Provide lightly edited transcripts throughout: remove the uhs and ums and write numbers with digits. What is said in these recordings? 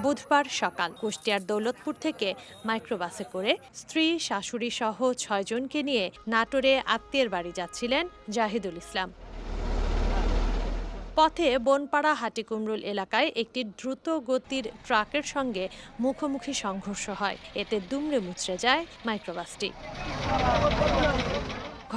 বুধবার সকাল কুষ্টিয়ার দৌলতপুর থেকে মাইক্রোবাসে করে স্ত্রী শাশুড়ি সহ ৬ জনকে নিয়ে নাটোরে আত্মীয়ের বাড়ি যাচ্ছিলেন জাহিদুল ইসলাম। পথে বনপাড়া হাটিকুমরুল এলাকায় একটি দ্রুত গতির ট্রাকের সঙ্গে মুখোমুখি সংঘর্ষ হয়। এতে দুমড়ে মুচড়ে যায় মাইক্রোবাসটি।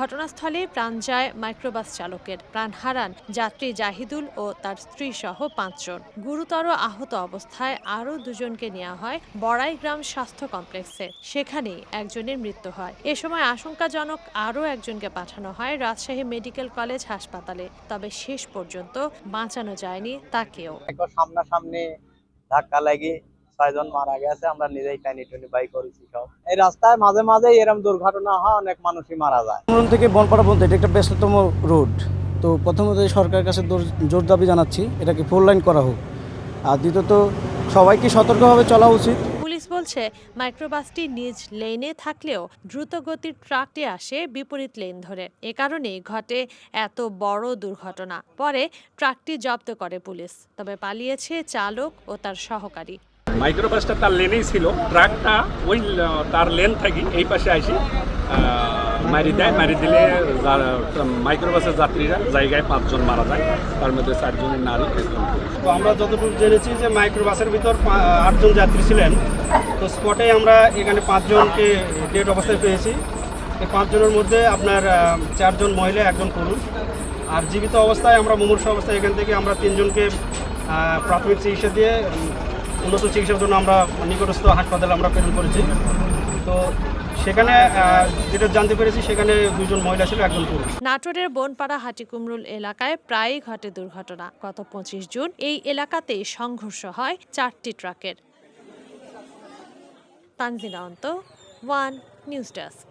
ঘটনাস্থলে প্রাণ যায় মাইক্রোবাস চালকের। প্রাণ হারান যাত্রী জাহিদুল ও তার স্ত্রী সহ ৫ জন। গুরুতর আহত অবস্থায় আরও ২ জনকে নেওয়া হয় বড়াইগ্রাম স্বাস্থ্য কমপ্লেক্সে। সেখানেই একজনের মৃত্যু হয়। এ সময় আশঙ্কাজনক আরও একজনকে পাঠানো হয় রাজশাহী মেডিকেল কলেজ হাসপাতালে। তবে শেষ পর্যন্ত বাঁচানো যায়নি তাকেও। সামনাসামনি ধাক্কা লাগে ৬ জন মারা গেছে। আমরা নিজেই টানি টুনি বাই করেছি সব। এই রাস্তায় মাঝে মাঝে এরকম দুর্ঘটনা হয়, অনেক মানুষই মারা যায়। থেকে বনপাড়া পর্যন্ত এটা একটা ব্যস্ততম রোড। তো প্রথমত সরকারের কাছে জোর দাবি জানাচ্ছি এটাকে 4 লাইন করা হোক। আর দ্বিতীয়ত সবাইকে সতর্কভাবে চলা উচিত। পুলিশ বলছে মাইক্রোবাসটি নিজ লেনে থাকলেও দ্রুতগতির ট্রাকটি আসে বিপরীত লেন ধরে। এ কারণেই ঘটে এত বড় দুর্ঘটনা। পরে ট্রাকটি জব্দ করে পুলিশ। তবে পালিয়েছে চালক ও তার সহকারী। মাইক্রোবাসটা তার লেনেই ছিল, ট্রাকটা ওই তার লেন থেকে এই পাশে আসি মারি দেয়। মারি দিলে মাইক্রোবাসের যাত্রীরা জায়গায় ৫ জন মারা যায়, তার মধ্যে ৪ জনের নারী, ১ জন। তো আমরা যতটুকু জেনেছি যে মাইক্রোবাসের ভিতর ৮ জন যাত্রী ছিলেন। তো স্পটে আমরা এখানে ৫ জনকে ডেড অবস্থায় পেয়েছি। এই ৫ জনের মধ্যে আপনার ৪ জন মহিলা, ১ জন পুরুষ। আর জীবিত অবস্থায় আমরা মুমূর্ষ অবস্থায় এখান থেকে আমরা ৩ জনকে প্রাথমিক চিকিৎসা দিয়ে উন্নত চিকিৎসার জন্য আমরা নিকটস্থ হাসপাতালে আমরা প্রেরণ করেছি। তো সেখানে যেটা জানতে পেরেছি সেখানে ২ জন মহিলা ছিল, ১ জন পুরুষ। নাটোরের বনপাড়া হাটিকুমরুল এলাকায় প্রায়ই ঘটে দুর্ঘটনা। গত ২৫ জুন এই এলাকাতেই সংঘর্ষ হয় ৪টি ট্রাকের। তানজিনা অন্ত, ওয়ান নিউজ ডেস্ক।